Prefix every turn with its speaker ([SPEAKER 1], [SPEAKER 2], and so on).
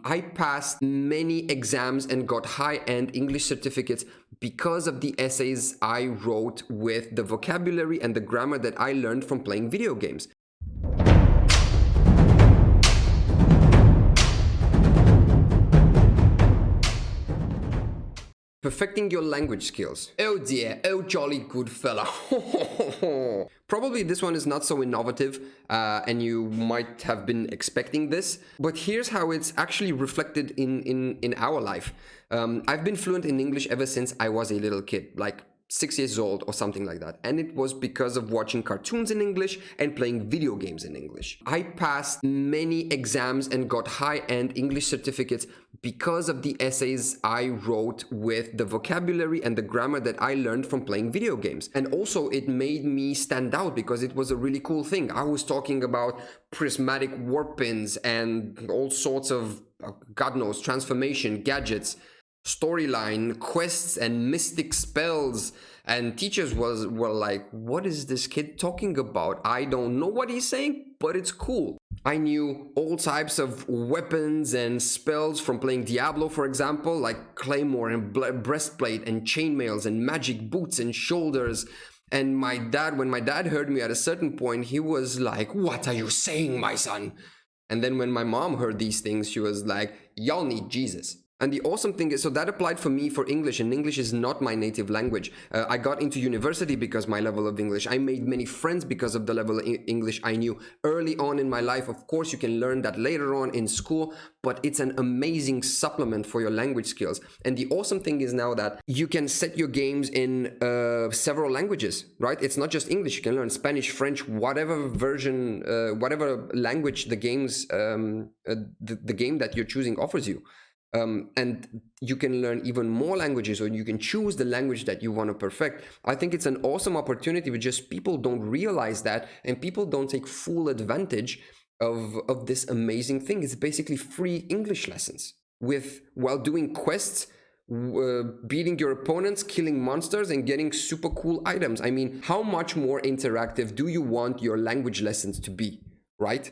[SPEAKER 1] I passed many exams and got high-end English certificates because of the essays I wrote with the vocabulary and the grammar that I learned from playing video games. Perfecting your language skills. Oh dear, oh jolly good fella. Probably this one is not so innovative and you might have been expecting this, but here's how it's actually reflected in our life. I've been fluent in English ever since I was a little kid, like 6 years old or something like that. And it was because of watching cartoons in English and playing video games in English. I passed many exams and got high-end English certificates because of the essays I wrote with the vocabulary and the grammar that I learned from playing video games. And also it made me stand out because it was a really cool thing. I was talking about prismatic warp pins and all sorts of, God knows, transformation, gadgets, storyline, quests, and mystic spells, and teachers were like, what is this kid talking about? I don't know what he's saying, but it's cool. I knew all types of weapons and spells from playing Diablo, for example, like claymore and breastplate and chainmails and magic boots and shoulders. And my dad, when my dad heard me at a certain point, he was like, what are you saying, my son? And then when my mom heard these things, she was like, y'all need Jesus. And the awesome thing is, so that applied for me for English, and English is not my native language. I got into university because my level of English. I made many friends because of the level of English I knew early on in my life. Of course, you can learn that later on in school, but it's an amazing supplement for your language skills. And the awesome thing is now that you can set your games in several languages, right? It's not just English. You can learn Spanish, French, whatever version, whatever language the games, the game that you're choosing offers you. And you can learn even more languages, or you can choose the language that you want to perfect. I think it's an awesome opportunity, but just people don't realize that, and people don't take full advantage of this amazing thing. It's basically free English lessons while doing quests, beating your opponents, killing monsters, and getting super cool items. I mean, how much more interactive do you want your language lessons to be, right?